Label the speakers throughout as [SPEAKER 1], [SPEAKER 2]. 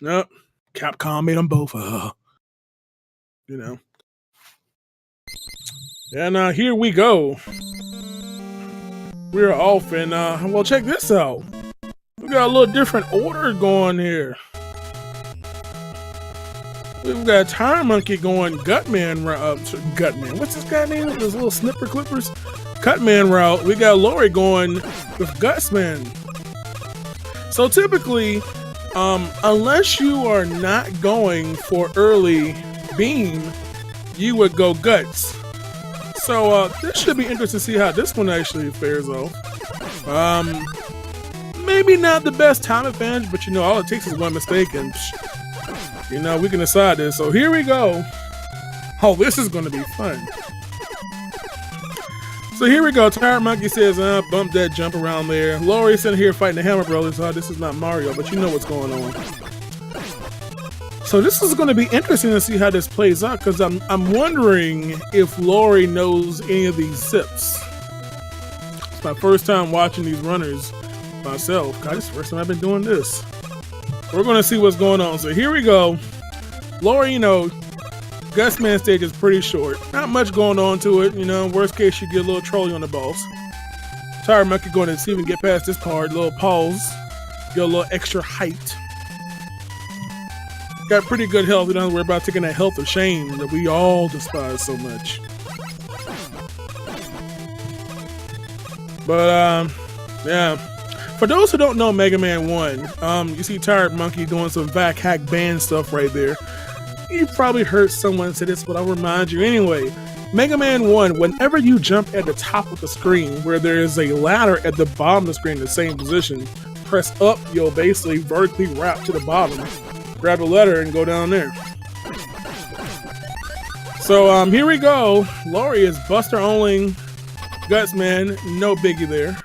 [SPEAKER 1] Nope. Capcom made them both. You know. And here we go. We're off, and well, check this out. We got a little different order going here. We've got T1redMonkey going Gutman. What's this guy name? Those little snipper clippers? Cutman route. We got Laurie going with Gutsman. So typically, unless you are not going for early beam, you would go Guts. So this should be interesting to see how this one actually fares off. Maybe not the best time advantage, but you know, all it takes is one mistake and you know, we can decide this. So here we go. Oh, this is going to be fun. So here we go. T1redMonkey says, bump that jump around there. Laurie sitting here fighting the Hammer Brothers. This is not Mario, but you know what's going on. So this is going to be interesting to see how this plays out, because I'm wondering if Laurie knows any of these zips. It's my first time watching these runners myself. God, this is the first time I've been doing this. We're going to see what's going on. So here we go. Laurie, you know, Gutsman stage is pretty short. Not much going on to it. You know, worst case, you get a little trolling on the boss. T1redMonkey going to see if we can get past this part. A little pause. Get a little extra height. Got pretty good health. We don't have to worry about taking that health of shame that we all despise so much. But, yeah. For those who don't know Mega Man 1, you see T1redMonkey doing some back hack band stuff right there. You probably heard someone say this, but I'll remind you anyway. Mega Man 1, whenever you jump at the top of the screen where there is a ladder at the bottom of the screen in the same position, press up, you'll basically vertically wrap to the bottom, grab the ladder, and go down there. So here we go. Laurie is Buster only Gutsman, no biggie there.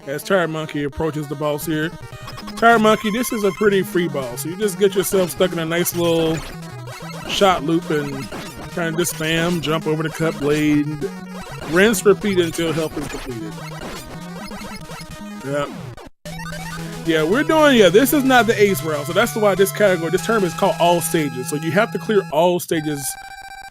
[SPEAKER 1] As T1redMonkey approaches the boss here. T1redMonkey, this is a pretty free boss. So you just get yourself stuck in a nice little shot loop and kind of just spam, jump over the cut blade, rinse, repeat until health is completed. Yeah, we're doing, this is not the ace route. So that's why this term is called all stages. So you have to clear all stages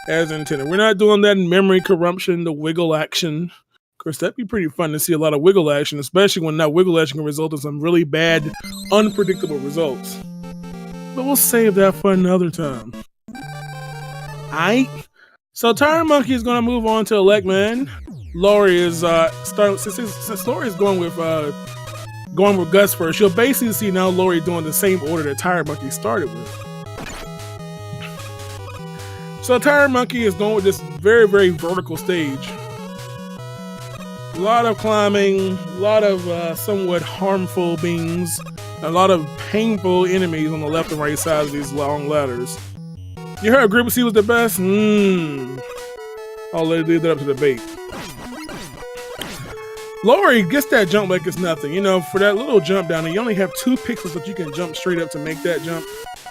[SPEAKER 1] as intended. We're not doing that in memory corruption, the wiggle action. Of course, that'd be pretty fun to see a lot of wiggle action, especially when that wiggle action can result in some really bad, unpredictable results. But we'll save that for another time. Aight. So T1redMonkey is going to move on to Electman. Laurie is since Laurie is going with Guts first. You'll basically see now Laurie doing the same order that T1redMonkey started with. So T1redMonkey is going with this very, very vertical stage. A lot of climbing, a lot of somewhat harmful beams, a lot of painful enemies on the left and right sides of these long ladders. You heard Group C was the best? I'll leave that up to debate. Laurie gets that jump like it's nothing. You know, for that little jump down there, you only have 2 pixels that you can jump straight up to make that jump.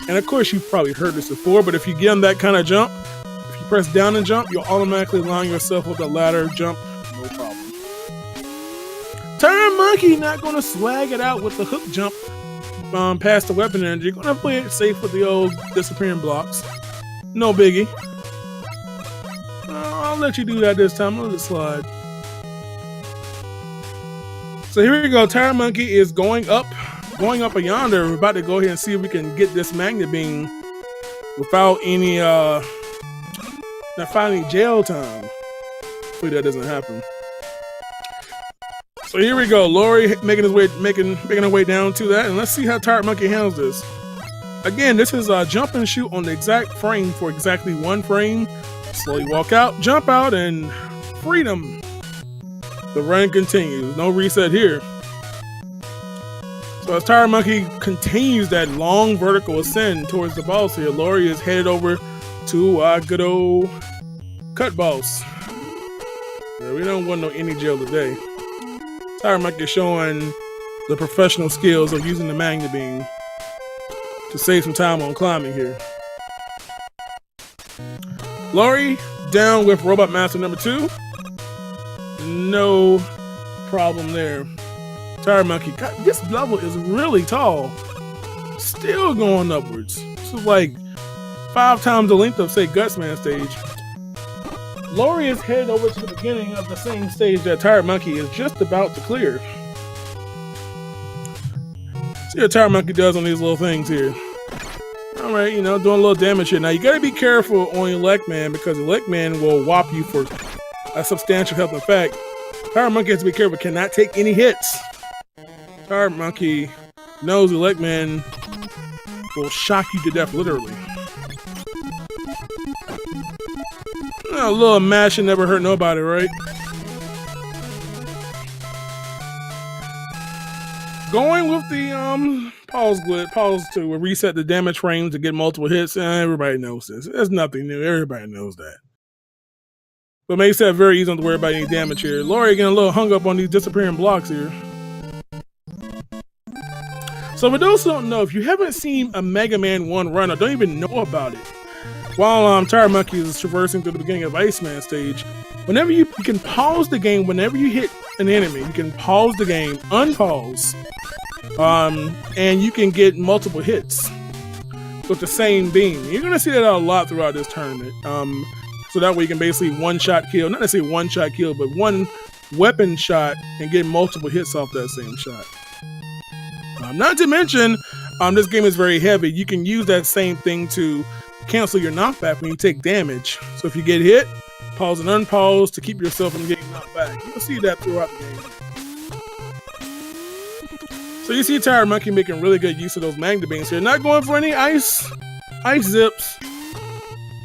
[SPEAKER 1] And of course, you've probably heard this before, but if you give them that kind of jump, if you press down and jump, you'll automatically line yourself with the ladder jump. No problem. T1redMonkey not going to swag it out with the hook jump past the weapon energy. Going to play it safe with the old disappearing blocks. No biggie. I'll let you do that this time. I'll let it slide. So here we go. T1redMonkey is going up a yonder. We're about to go ahead and see if we can get this magnet beam without any not finding jail time. Hopefully that doesn't happen. So here we go. Laurie making her way down to that, and let's see how T1redMonkey handles this. Again, this is a jump and shoot on the exact frame for exactly 1 frame. Slowly walk out, jump out, and freedom. The run continues. No reset here. So as T1redMonkey continues that long vertical ascent towards the boss here, Laurie is headed over to good old cut boss. Yeah, we don't want no any jail today. T1redMonkey is showing the professional skills of using the magnet beam to save some time on climbing here. Laurie down with Robot Master number 2. No problem there. T1redMonkey, God, this level is really tall. Still going upwards. This is like 5 times the length of, say, Gutsman stage. Laurie is headed over to the beginning of the same stage that Tired Monkey is just about to clear. See what Tired Monkey does on these little things here. Alright, you know, doing a little damage here. Now, you gotta be careful on Elect Man because Elect Man will whop you for a substantial health effect. Tired Monkey has to be careful, cannot take any hits. Tired Monkey knows Elect Man will shock you to death, literally. A little mashing never hurt nobody, right? Going with the pause to reset the damage frames to get multiple hits. Everybody knows this. There's nothing new. Everybody knows that. But makes that very easy to worry about any damage here. Laurie getting a little hung up on these disappearing blocks here. So for those who don't know, if you haven't seen a Mega Man 1 run or don't even know about it, while Tired Monkey is traversing through the beginning of Iceman stage, whenever you can pause the game, whenever you hit an enemy, you can pause the game, unpause, and you can get multiple hits with the same beam. You're gonna see that a lot throughout this tournament. So that way you can basically one-shot kill, not necessarily one-shot kill, but one weapon shot and get multiple hits off that same shot. Not to mention, this game is very heavy. You can use that same thing to cancel your knockback when you take damage. So if you get hit, pause and unpause to keep yourself from getting knocked back. You'll see that throughout the game. So you see Tired Monkey making really good use of those magnet beams here. Not going for any ice zips.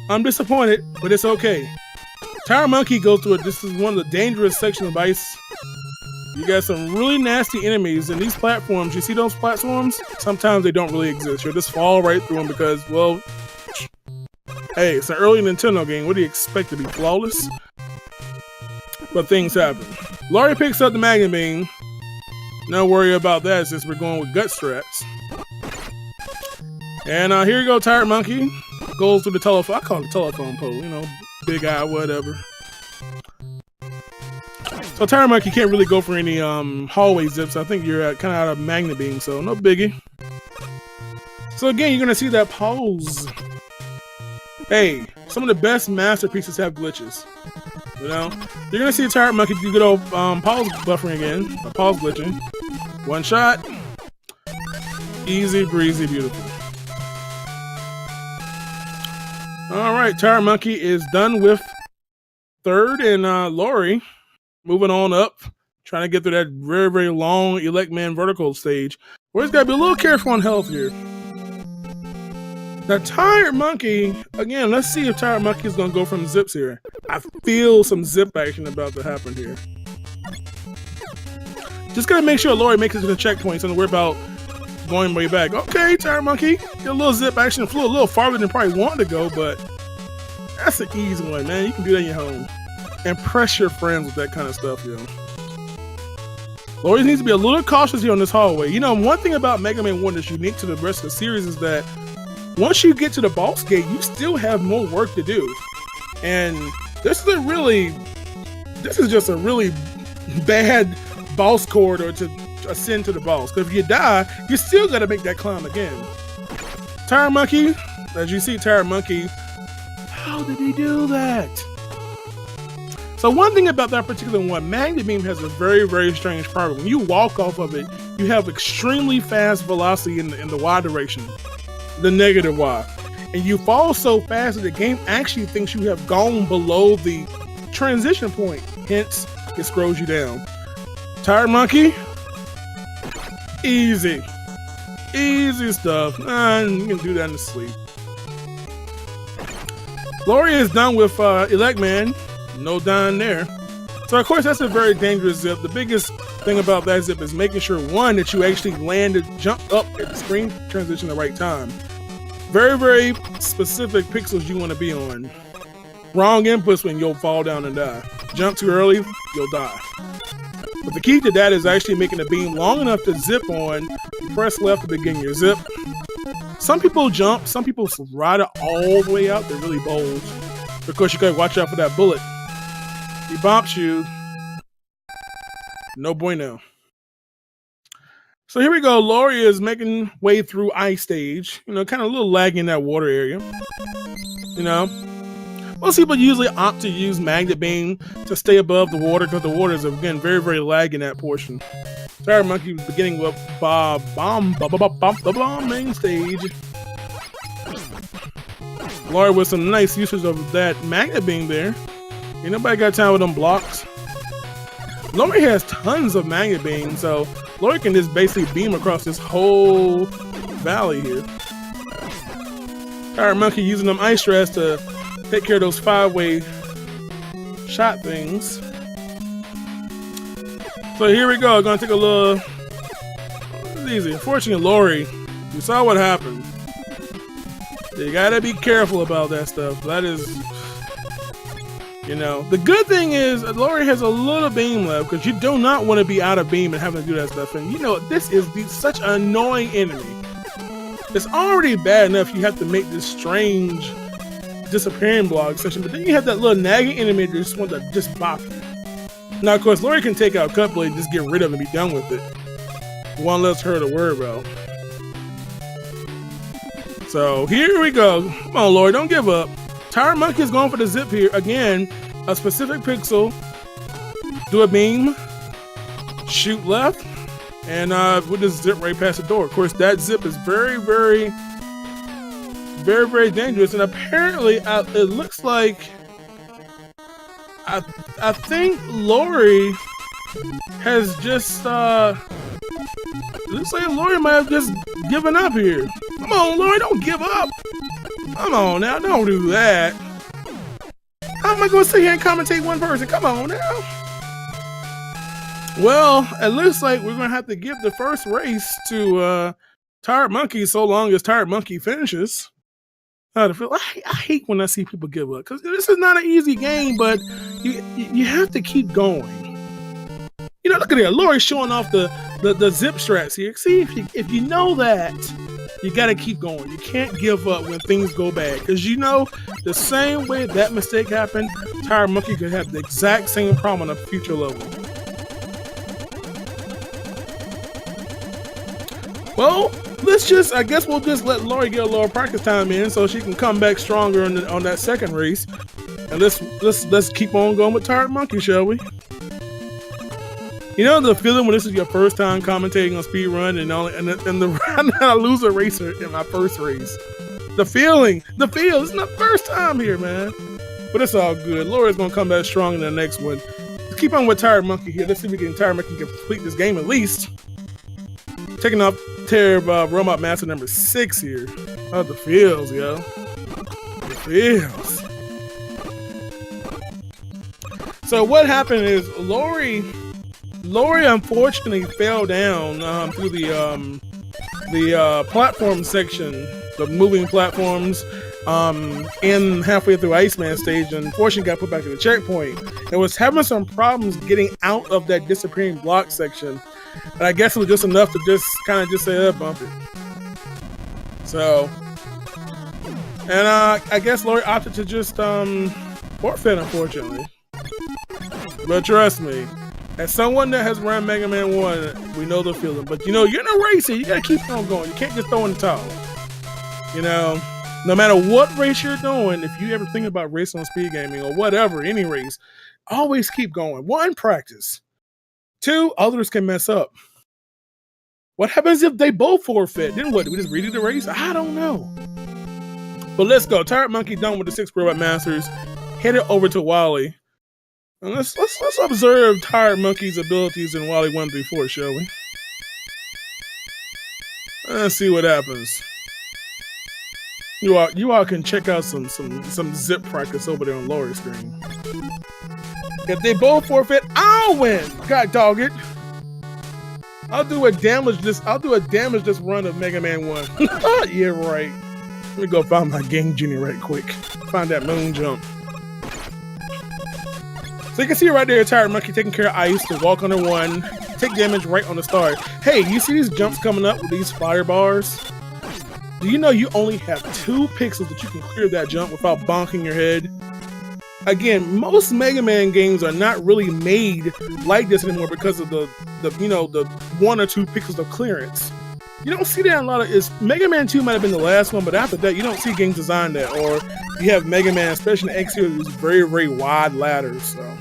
[SPEAKER 1] I'm disappointed, but it's okay. Tired Monkey goes through it. This is one of the dangerous sections of ice. You got some really nasty enemies, and these platforms, you see those platforms? Sometimes they don't really exist. You'll just fall right through them because, well, hey, it's an early Nintendo game. What do you expect to be flawless? But things happen. Laurie picks up the magnet beam. No worry about that since we're going with gut straps. And here you go, Tired Monkey. Goes through the telephone. I call it telephone pole, you know, big eye, whatever. So Tired Monkey can't really go for any hallway zips. I think you're kind of out of magnet beam, so no biggie. So again, you're gonna see that pause. Hey, some of the best masterpieces have glitches. You know, you're gonna see Tired Monkey do good old pause buffering again, pause glitching. One shot, easy breezy, beautiful. All right, Tired Monkey is done with third, and Laurie moving on up, trying to get through that very, very long Elect Man vertical stage. Where he's got to be a little careful on health here. Now, Tired Monkey, again, let's see if Tired Monkey is going to go from zips here. I feel some zip action about to happen here. Just got to make sure Laurie makes it to the checkpoint so don't worry about going way back. Okay, Tired Monkey, get a little zip action, flew a little farther than probably wanted to go, but that's an easy one, man. You can do that in your home. Impress your friends with that kind of stuff, yo. Laurie needs to be a little cautious here on this hallway. You know, one thing about Mega Man 1 that's unique to the rest of the series is that once you get to the boss gate, you still have more work to do. And this is just a really bad boss corridor to ascend to the boss. Because if you die, you still got to make that climb again. Tired Monkey, as you see, Tired Monkey, how did he do that? So one thing about that particular one, Magnet Beam has a very, very strange problem. When you walk off of it, you have extremely fast velocity in the Y direction, the negative Y. And you fall so fast that the game actually thinks you have gone below the transition point. Hence, it scrolls you down. Tired Monkey, easy. Easy stuff. You can do that in the sleep. Laurie is done with Elect Man. No dying there. So of course that's a very dangerous zip. The biggest thing about that zip is making sure, one, that you actually landed, jump up at the screen transition at the right time. Very, very specific pixels you want to be on. Wrong inputs when you'll fall down and die. Jump too early, you'll die. But the key to that is actually making the beam long enough to zip on. You press left to begin your zip. Some people jump, some people ride it all the way out. They're really bold. Of course, you gotta watch out for that bullet. He bumps you. No bueno. So here we go. Laurie is making way through ice stage. You know, kind of a little laggy in that water area. You know, most people usually opt to use magnet beam to stay above the water because the water is again very, very laggy in that portion. Tired Monkey was beginning with bomb main stage. Laurie with some nice usage of that magnet beam there. Ain't nobody got time with them blocks. Laurie has tons of magnet beams, so Laurie can just basically beam across this whole valley here. Tired Monkey using them ice shreds to take care of those 5-way shot things. So here we go. Gonna take a little. It's easy. Unfortunately, Laurie, you saw what happened. You gotta be careful about that stuff. That is, you know, the good thing is Laurie has a little beam left because you do not want to be out of beam and having to do that stuff. And you know, this is such an annoying enemy. It's already bad enough you have to make this strange disappearing block section, but then you have that little nagging enemy that just wants to just bop you. Now, of course, Laurie can take out Cutblade and just get rid of it and be done with it. One less her to worry about. So here we go. Come on, Laurie, don't give up. Tired Monkey is going for the zip here. Again, a specific pixel. Do a beam. Shoot left. And we'll just zip right past the door. Of course, that zip is very, very dangerous. And apparently, it looks like I think Laurie has just it looks like Laurie might have just given up here. Come on, Laurie, don't give up. Come on now, don't do that. How am I going to sit here and commentate one person? Come on now. Well, it looks like we're going to have to give the first race to Tired Monkey so long as Tired Monkey finishes. I hate when I see people give up because this is not an easy game, but you have to keep going. You know, look at that. Laurie's showing off the zip strats here. See, if you know that, you got to keep going. You can't give up when things go bad because you know the same way that mistake happened, Tired Monkey could have the exact same problem on a future level. Well, I guess we'll just let Laurie get a little practice time in so she can come back stronger on that second race. And let's keep on going with Tired Monkey, shall we? You know the feeling when this is your first time commentating on speedrun and the round I lose a racer in my first race. The feel. It's not the first time here, man. But it's all good. Laurie's gonna come back strong in the next one. Let's keep on with Tired Monkey here. Let's see if we can Tired Monkey can complete this game at least. Taking off Robot Master number 6 here. Oh, the feels, yo. The feels. So what happened is Laurie unfortunately fell down through the platform section, the moving platforms, in halfway through Iceman stage, and unfortunately got put back to the checkpoint. And was having some problems getting out of that disappearing block section. And I guess it was just enough to just kind of say, bump it. So, and I guess Laurie opted to just forfeit, unfortunately. But trust me, as someone that has run Mega Man 1, we know the feeling. But you know, you're in a race here, you gotta keep on going. You can't just throw in the towel. You know, no matter what race you're doing, if you ever think about racing on speed gaming or whatever, any race, always keep going. 1, practice. 2, others can mess up. What happens if they both forfeit? Then what? Do we just redo the race? I don't know. But let's go. Tired Monkey done with the 6 Robot Masters. Headed over to Wally. And let's observe Tired Monkey's abilities in Wally 1 through 4, shall we? Let's see what happens. You all can check out some zip practice over there on Laurie's screen. If they both forfeit, I'll win. God dog it. I'll do a damage this run of Mega Man 1. Yeah, right. Let me go find my Game Genie right quick. Find that moon jump. So you can see right there, Tired Monkey taking care of ice to walk under 1, take damage right on the start. Hey, you see these jumps coming up with these fire bars? Do you know you only have 2 pixels that you can clear that jump without bonking your head? Again, most Mega Man games are not really made like this anymore because of the 1 or 2 pixels of clearance. You don't see that in a lot of. Mega Man 2 might have been the last one, but after that, you don't see games designed that. Or you have Mega Man, especially in X series, with very, very wide ladders. So,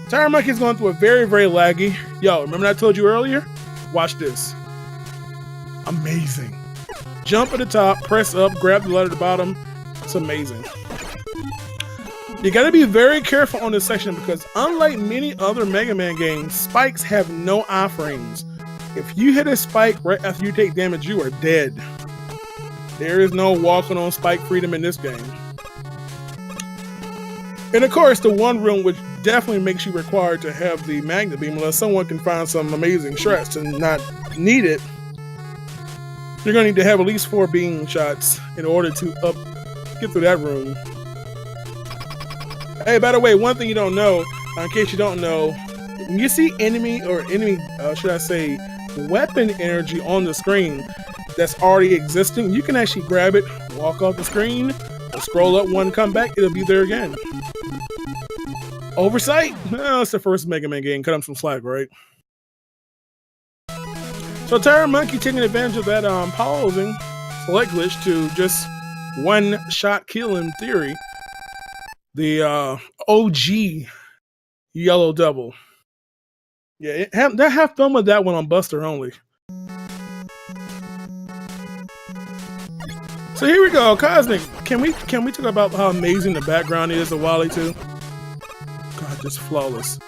[SPEAKER 1] Tire Monkey is going through a very, very laggy. Yo, remember I told you earlier? Watch this. Amazing. Jump at the top, press up, grab the ladder at the bottom. It's amazing. You gotta be very careful on this section because unlike many other Mega Man games, spikes have no iframes. If you hit a spike right after you take damage, you are dead. There is no walking on spike freedom in this game. And of course, the one room which definitely makes you required to have the magnet beam, unless someone can find some amazing shots and not need it. You're gonna need to have at least 4 beam shots in order to get through that room. Hey, by the way, one thing you don't know, in case you don't know, when you see should I say, weapon energy on the screen that's already existing, you can actually grab it, walk off the screen, scroll up one, come back, it'll be there again. Oversight? No, it's the first Mega Man game, cut him some slack, right? So Tire Monkey taking advantage of that pausing select glitch to just one-shot kill in theory. The OG yellow double. Yeah, have fun with that one on Buster only. So here we go, Cosmic. Can we talk about how amazing the background is of Wally 2? God, just flawless.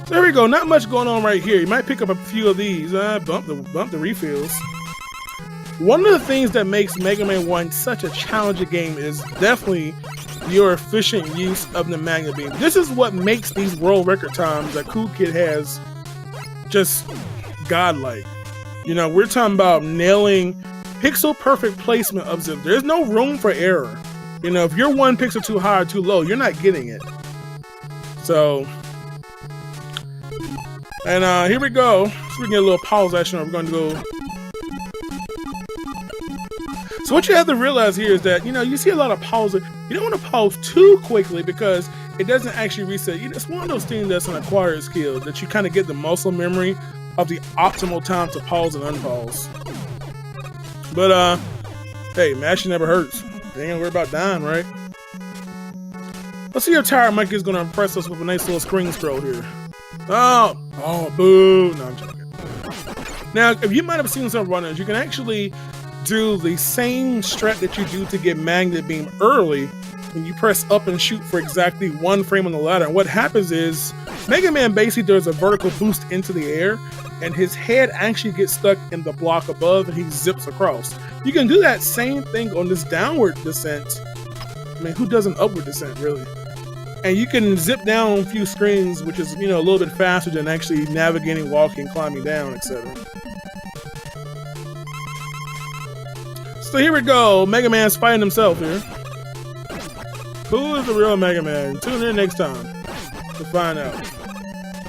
[SPEAKER 1] So there we go. Not much going on right here. You might pick up a few of these. Bump the refills. One of the things that makes Mega Man 1 such a challenging game is definitely your efficient use of the magnet beam. This is what makes these world record times that Cool Kid has just godlike. You know, we're talking about nailing pixel perfect placement of zip. There's no room for error. You know, if you're 1 pixel too high or too low, you're not getting it. So, and here we go. So we can get a little pause action. We're going to go. So what you have to realize here is that, you know, you see a lot of pauses. You don't want to pause too quickly because it doesn't actually reset. It's one of those things that's an acquired skill that you kind of get the muscle memory of the optimal time to pause and unpause. But, hey, mashing never hurts. You ain't gonna worry about dying, right? Let's see if Tire Monkey is gonna impress us with a nice little screen scroll here. Oh, boo. No, I'm joking. Now, if you might have seen some runners, you can actually do the same strat that you do to get magnet beam early when you press up and shoot for exactly 1 frame on the ladder. And what happens is Mega Man basically does a vertical boost into the air and his head actually gets stuck in the block above and he zips across. You can do that same thing on this downward descent. I mean, who does an upward descent really? And you can zip down a few screens, which is, you know, a little bit faster than actually navigating, walking, climbing down, etc. So here we go. Mega Man's fighting himself here. Who is the real Mega Man? Tune in next time to find out.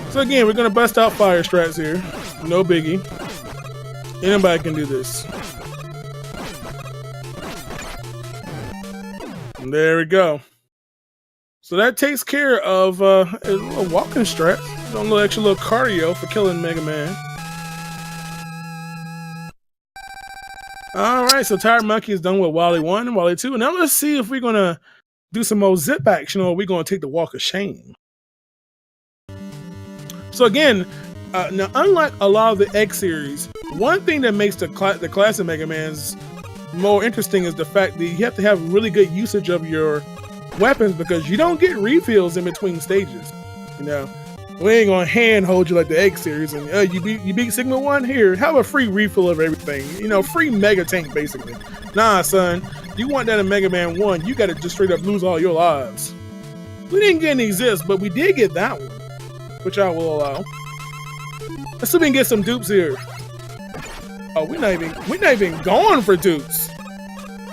[SPEAKER 1] So again, we're going to bust out fire strats here. No biggie. Anybody can do this. And there we go. So that takes care of a little walking strat. A little extra little cardio for killing Mega Man. Alright, so Tire Monkey is done with Wally 1 and Wally 2. Now let's see if we're going to do some more zip action or we're going to take the walk of shame. So again, now unlike a lot of the X series, one thing that makes the classic Mega Man's more interesting is the fact that you have to have really good usage of your weapons because you don't get refills in between stages. You know, we ain't gonna handhold you like the X series and you beat Sigma 1 here, have a free refill of everything. You know, free Mega Tank basically. Nah, son, you want that in Mega Man 1, you gotta just straight up lose all your lives. We didn't get any zips, but we did get that one, which I will allow. Let's see if we can get some dupes here. Oh, we're not even going for dupes.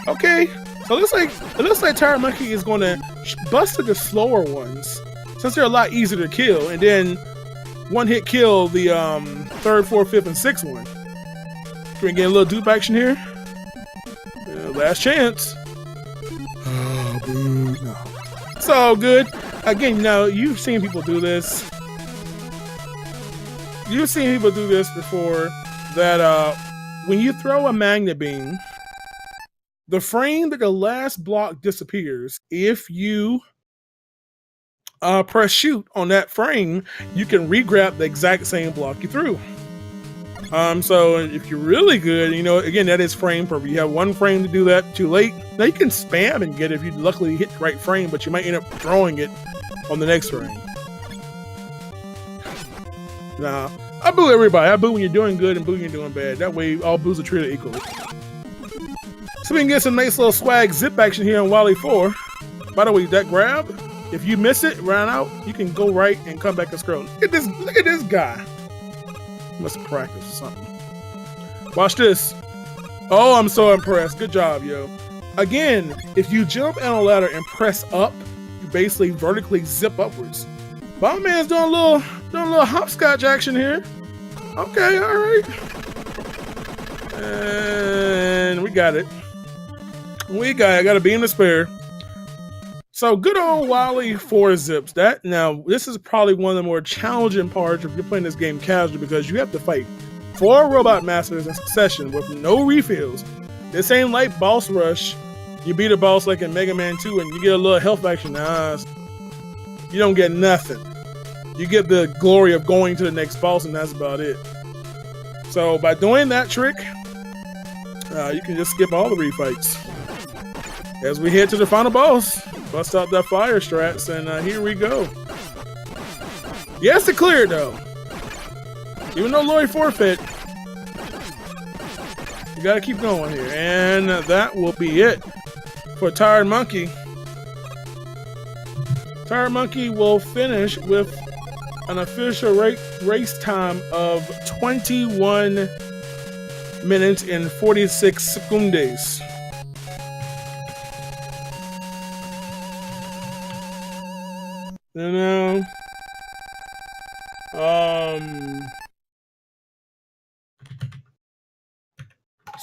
[SPEAKER 1] Okay, so it looks like Tire Monkey is gonna bust to the slower ones since they're a lot easier to kill, and then one hit kill the 3rd, 4th, 5th, and 6th one. Can we get a little dupe action here? Last chance. Oh, boo, no. It's all good. Again, now you've seen people do this. You've seen people do this before. That when you throw a magnet beam, the frame that the last block disappears. If you press shoot on that frame, you can re-grab the exact same block you threw. So if you're really good, you know, again, that is frame per. You have one frame to do that. Too late. Now you can spam and get it if you luckily hit the right frame, but you might end up throwing it on the next frame. Nah, I boo everybody. I boo when you're doing good and boo when you're doing bad. That way, all boos are treated equally. So we can get some nice little swag zip action here on Wally 4. By the way, that grab, if you miss it, run out, you can go right and come back and scroll. Look at this guy. Must have practiced or something. Watch this. Oh, I'm so impressed. Good job, yo. Again, if you jump on a ladder and press up, you basically vertically zip upwards. Bomb Man's doing a little hopscotch action here. Okay, all right. And we got it. I got a beam to spare. So good old Wally 4 zips. Now this is probably one of the more challenging parts if you're playing this game casually, because you have to fight 4 robot masters in succession with no refills. This ain't like boss rush. You beat a boss like in Mega Man 2 and you get a little health action. Nah, you don't get nothing. You get the glory of going to the next boss, and that's about it. So by doing that trick, you can just skip all the refights. As we head to the final boss, bust out that fire strats, and here we go. Yes, to clear though. Even though Laurie forfeit, you gotta keep going here, and that will be it for T1redMonkey. T1redMonkey will finish with an official race time of 21 minutes and 46 seconds. You know, so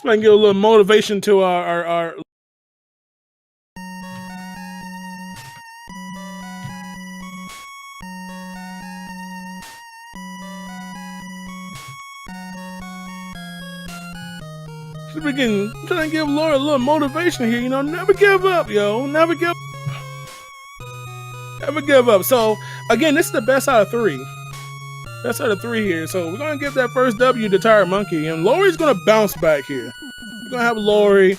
[SPEAKER 1] I can give a little motivation to our so we can try to give Laurie a little motivation here. You know, never give up, yo. Never give up. So again, this is the best out of 3. Best out of 3 here. So we're gonna give that first W to T1redMonkey, and Laurie's gonna bounce back here. We're gonna have Laurie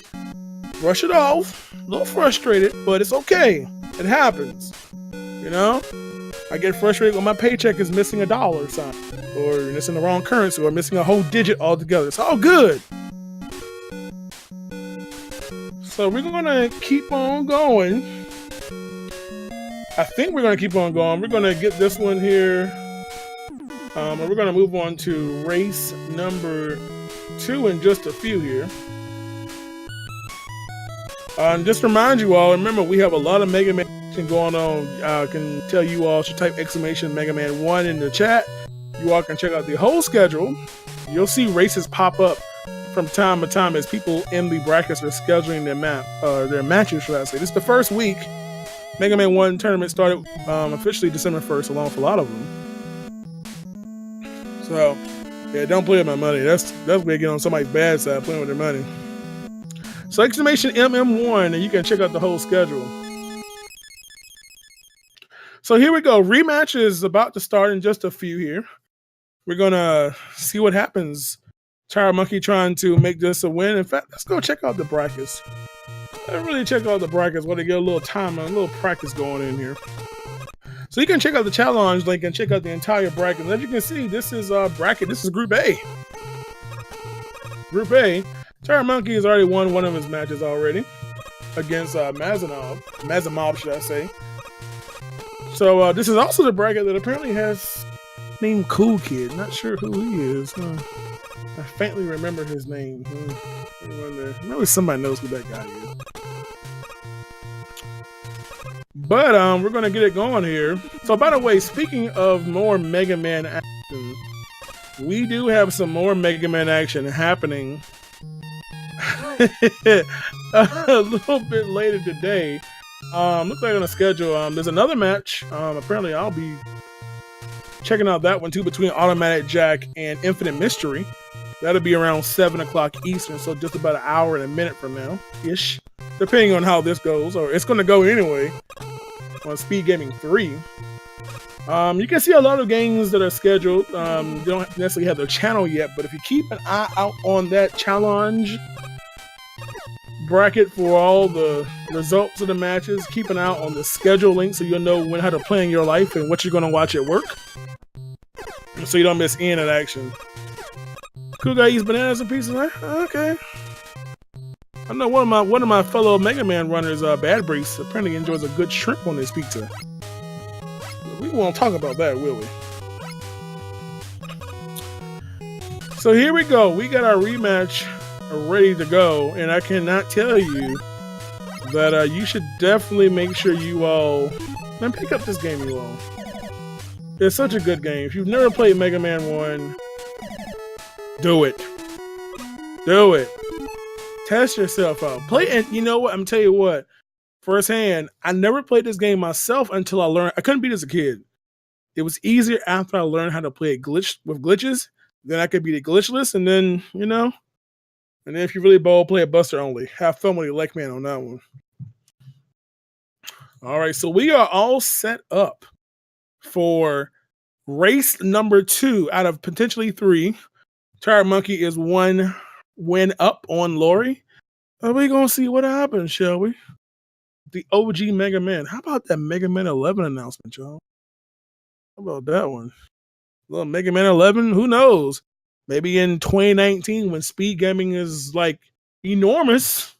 [SPEAKER 1] brush it off. A little frustrated, but it's okay. It happens. You know? I get frustrated when my paycheck is missing $1 or something, or it's in the wrong currency, or missing a whole digit altogether. It's all good. So we're gonna keep on going. I think we're going to keep on going. We're going to get this one here. And we're going to move on to race number 2 in just a few here. And just remind you all, remember, we have a lot of Mega Man action going on. I can tell you all to type exclamation Mega Man 1 in the chat. You all can check out the whole schedule. You'll see races pop up from time to time as people in the brackets are scheduling their matches, should I say. This is the first week. Mega Man 1 tournament started officially December 1st, along with a lot of them. So, yeah, don't play with my money. That's where you get on somebody's bad side, playing with their money. So, exclamation MM1, and you can check out the whole schedule. So here we go. Rematch is about to start in just a few here. We're going to see what happens. T1redMonkey trying to make this a win. In fact, let's go check out the brackets. I really check out the brackets while they get a little time and a little practice going in here. So you can check out the challenge link and check out the entire bracket. And as you can see, this is bracket. This is Group A. Group A. T1redMonkey has already won one of his matches already against Mazamov, should I say. So this is also the bracket that apparently has named Cool Kid. Not sure who he is. I faintly remember his name. Maybe somebody knows who that guy is. But we're going to get it going here. So by the way, speaking of more Mega Man action, we do have some more Mega Man action happening a little bit later today. Looks like on the schedule, there's another match. Apparently I'll be checking out that one too, between Automatic Jack and Infinite Mystery. That'll be around 7 o'clock Eastern, so just about an hour and a minute from now ish, depending on how this goes, or it's going to go anyway on Speed Gaming 3. You can see a lot of games that are scheduled. They don't necessarily have their channel yet, but if you keep an eye out on that challenge bracket for all the results of the matches, keep an eye out on the schedule link so you'll know how to plan your life and what you're going to watch at work, so you don't miss any of that action. Cool guy eats bananas and pieces, huh? Okay. I know one of my fellow Mega Man runners, Bad Brace, apparently enjoys a good shrimp on his pizza. We won't talk about that, will we? So here we go. We got our rematch ready to go, and I cannot tell you that you should definitely make sure you all pick up this game, you all. It's such a good game. If you've never played Mega Man 1, do it. Do it. Test yourself out. Play, and you know what? I'm telling you what. Firsthand, I never played this game myself until I learned. I couldn't beat it as a kid. It was easier after I learned how to play it with glitches. Then I could beat it glitchless, and then, you know. And then if you're really bold, play it Buster only. Have fun with your Lake Man on that one. All right, so we are all set up for race number 2 out of potentially 3. T1redMonkey is 1 win up on Laurie. Are we going to see what happens, shall we? The OG Mega Man. How about that Mega Man 11 announcement, y'all? How about that one? Little Mega Man 11, who knows? Maybe in 2019 when speed gaming is like enormous,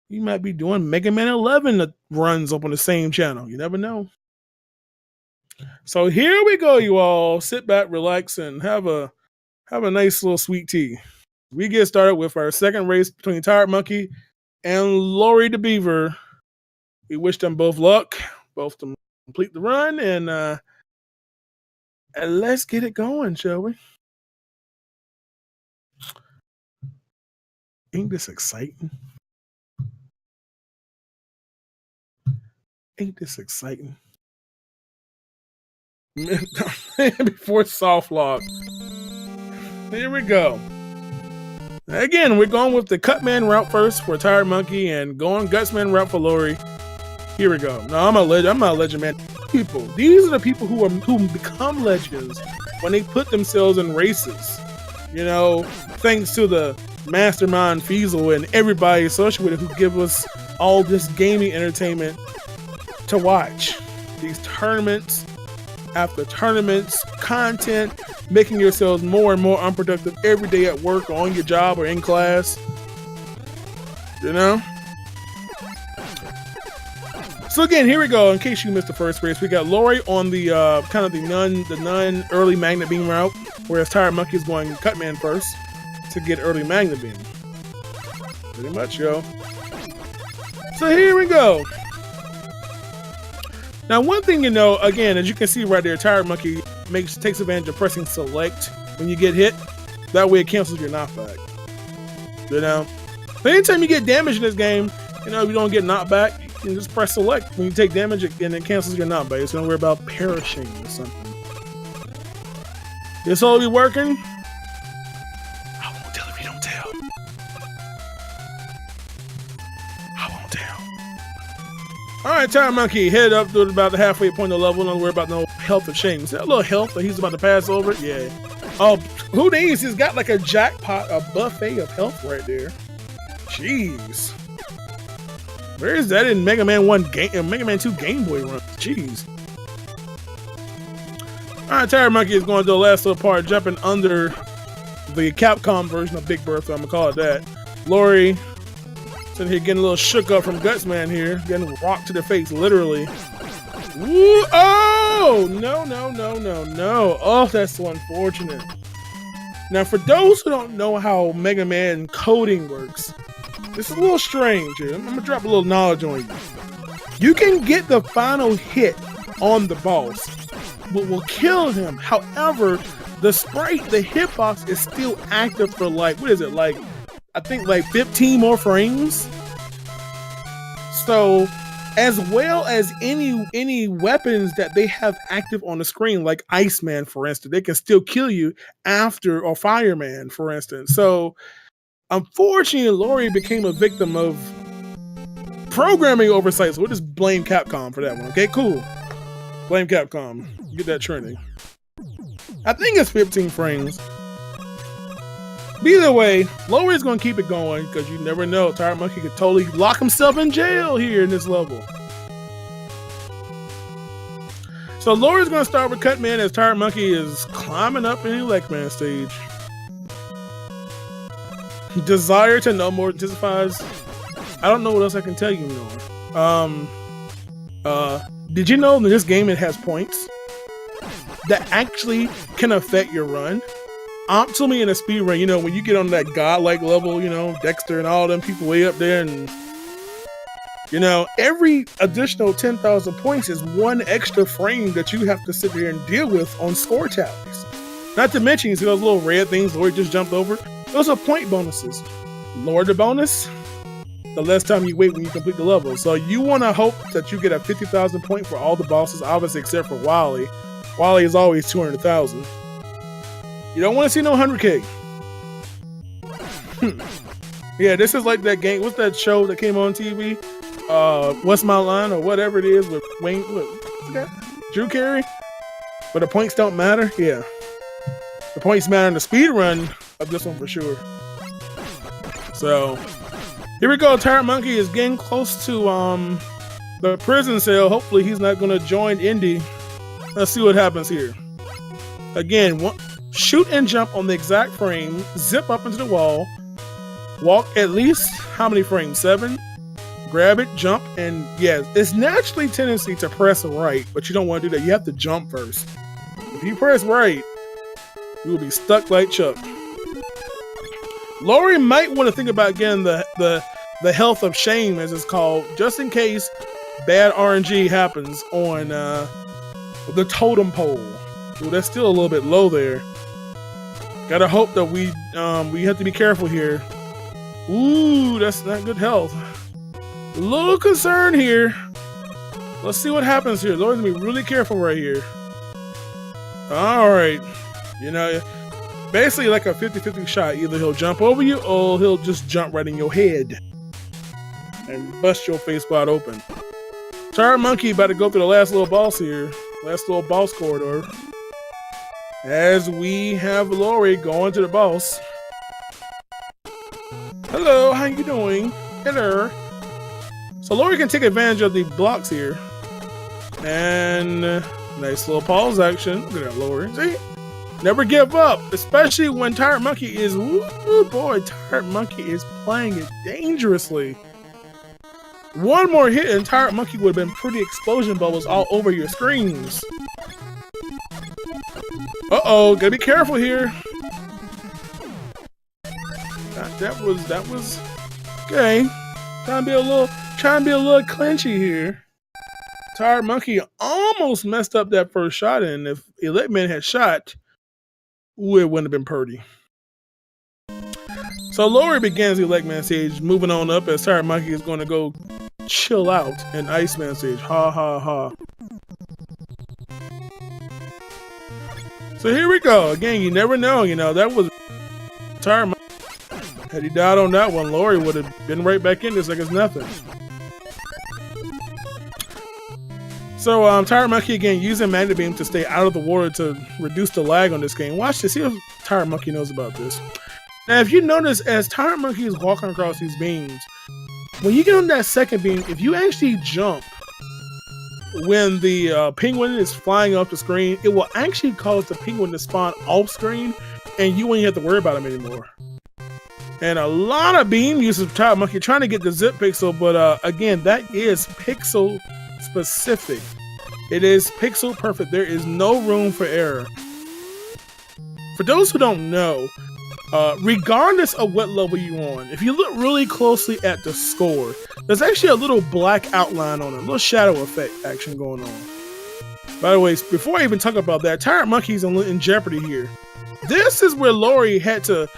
[SPEAKER 1] you might be doing Mega Man 11 that runs up on the same channel. You never know. So here we go, you all. Sit back, relax, and have a nice little sweet tea. We get started with our second race between T1redMonkey and LaurieDeBeaver. We wish them both luck, both to complete the run, and let's get it going, shall we? Ain't this exciting? Ain't this exciting? Before soft lock. Here we go. Again, we're going with the Cutman route first for T1redMonkey and going Gutsman route for Laurie. Here we go. No, I'm not a legend, man. People. These are the people who become legends when they put themselves in races. You know, thanks to the mastermind Feasel and everybody associated with it who give us all this gaming entertainment to watch. These tournaments after tournaments, content, making yourselves more and more unproductive every day at work or on your job or in class. You know? So again, here we go. In case you missed the first race, we got Laurie on the kind of the nun early magnet beam route, whereas T1redMonkey is going Cutman first to get early magnet beam. Pretty much, yo. So here we go. Now, one thing you know, again, as you can see right there, T1redMonkey takes advantage of pressing select when you get hit. That way it cancels your knockback. You know? But anytime you get damage in this game, you know, if you don't get knocked back, you can just press select when you take damage and it cancels your knockback. So don't worry about perishing or something. This all be working? I won't tell if you don't tell. I won't tell. Alright, T1redMonkey, head up to about the halfway point of the level. Don't worry about no health or shame. Is that a little health that he's about to pass over? Yeah. Oh, who needs? He's got like a jackpot, a buffet of health right there. Jeez. Where is that in Mega Man 1 game, Mega Man 2 Game Boy run? Jeez. Alright, T1redMonkey is going to the last little part, jumping under the Capcom version of Big Bertha. I'm going to call it that. Laurie sitting here getting a little shook up from Gutsman here. Getting rocked to the face, literally. Woo! Oh! No. Oh, that's so unfortunate. Now, for those who don't know how Mega Man coding works, this is a little strange here. I'm going to drop a little knowledge on you. You can get the final hit on the boss, but will kill him. However, the sprite, the hitbox is still active for like, what is it, like, I think like 15 more frames. So as well as any weapons that they have active on the screen, like Iceman, for instance. They can still kill you after, or Fireman, for instance. So unfortunately, Laurie became a victim of programming oversight. So we'll just blame Capcom for that one. Okay, cool. Blame Capcom. Get that trending. I think it's 15 frames. But either way, Laurie's going to keep it going because you never know. Tired Monkey could totally lock himself in jail here in this level. So Laurie's going to start with Cutman as Tired Monkey is climbing up in the Elecman stage. Desire to know more intensifies. I don't know what else I can tell you more. Did you know in this game it has points that actually can affect your run? Optimally in a speed run, you know, when you get on that godlike level, you know, Dexter and all them people way up there, and you know, every additional 10,000 points is one extra frame that you have to sit there and deal with on score tallies. Not to mention, you see those little red things Laurie just jumped over? Those are point bonuses. Lower the bonus, the less time you wait when you complete the level. So you want to hope that you get a 50,000 point for all the bosses, obviously except for Wily. Wily is always 200,000. You don't want to see no 100K. Yeah, this is like that game. What's that show that came on TV? What's My Line or whatever it is with Wayne, what's that? Drew Carey? But the points don't matter? Yeah. The points matter in the speed run of this one for sure. So, here we go. Tired Monkey is getting close to the prison cell. Hopefully he's not going to join Indy. Let's see what happens here. Again, shoot and jump on the exact frame, zip up into the wall, walk at least, how many frames? 7? Grab it, jump, and yes, it's naturally tendency to press right, but you don't want to do that. You have to jump first. If you press right, you will be stuck like Chuck. Laurie might want to think about getting the health of shame, as it's called, just in case bad RNG happens on the totem pole. Ooh, that's still a little bit low there. Gotta hope that we have to be careful here. Ooh, that's not good health. A little concern here. Let's see what happens here. Laurie's gonna be really careful right here. All right. You know, basically like a 50-50 shot. Either he'll jump over you or he'll just jump right in your head and bust your face wide open. Tired Monkey about to go through the last little boss here. Last little boss corridor. As we have Laurie going to the boss. Hello, how you doing? Hello. So Laurie can take advantage of the blocks here. And nice little pause action. Look at that, Laurie. See? Never give up, especially when Tired Monkey is, ooh boy, Tired Monkey is playing it dangerously. One more hit and Tired Monkey would have been pretty explosion bubbles all over your screens. Uh-oh, gotta be careful here. That was okay. Trying to be a little clinchy here. Tired Monkey almost messed up that first shot, and if Elecman had shot, ooh, it wouldn't have been pretty. So Laurie begins the Elecman stage, moving on up as Tired Monkey is going to go chill out in Iceman stage. Ha ha ha. So here we go. Again, you never know. You know, that was Tired Monkey. Had he died on that one, Laurie would have been right back in this like it's nothing. So Tired Monkey again using Magnet Beam to stay out of the water to reduce the lag on this game. Watch this. See if Tired Monkey knows about this. Now, if you notice, as Tired Monkey is walking across these beams, when you get on that second beam, if you actually jump when the penguin is flying off the screen, it will actually cause the penguin to spawn off screen, and you won't have to worry about him anymore. And a lot of beam users of Tired Monkey trying to get the zip pixel, but again, that is pixel specific. It is pixel perfect. There is no room for error. For those who don't know, regardless of what level you're on, if you look really closely at the score, there's actually a little black outline on it, a little shadow effect action going on. By the way, before I even talk about that, Tired Monkey's in jeopardy here. This is where Laurie had to,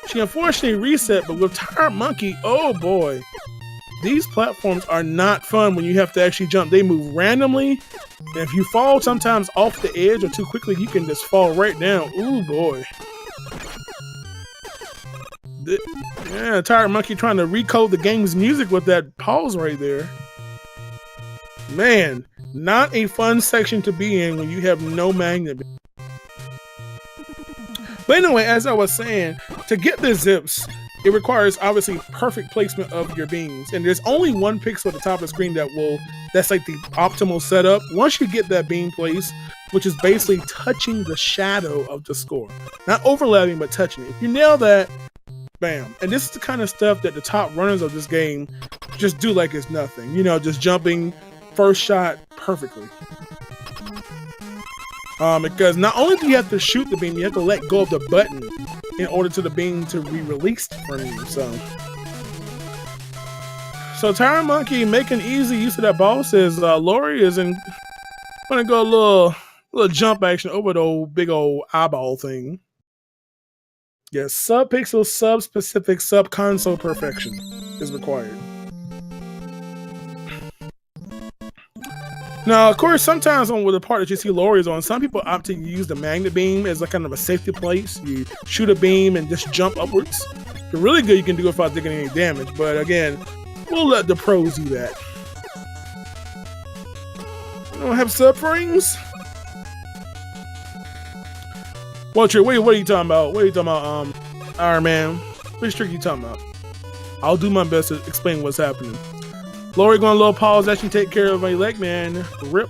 [SPEAKER 1] she unfortunately reset, but with Tired Monkey, oh boy, these platforms are not fun when you have to actually jump. They move randomly. And if you fall sometimes off the edge or too quickly, you can just fall right down. Ooh, boy. Yeah, T1redMonkey trying to recode the game's music with that pause right there. Man, not a fun section to be in when you have no magnet. But anyway, as I was saying, to get the zips, it requires obviously perfect placement of your beams. And there's only one pixel at the top of the screen that's like the optimal setup. Once you get that beam placed, which is basically touching the shadow of the score. Not overlapping, but touching it. If you nail that, bam. And this is the kind of stuff that the top runners of this game just do like it's nothing. You know, just jumping first shot perfectly. Because not only do you have to shoot the beam, you have to let go of the button in order to the beam to be released from you. So T1redMonkey making easy use of that ball says Laurie is gonna go a little jump action over the old big old eyeball thing. Yes, sub-pixel, sub-specific, sub-console perfection is required. Now, of course, sometimes on with the part that you see Laurie is on, some people opt to use the magnet beam as a kind of a safety place. You shoot a beam and just jump upwards. It's really good you can do it without taking any damage, but again, we'll let the pros do that. You don't have subframes? Walter, what are you talking about? What are you talking about, Iron Man? Which trick are you talking about? I'll do my best to explain what's happening. Laurie going a little pause, actually take care of my leg, man. Rip.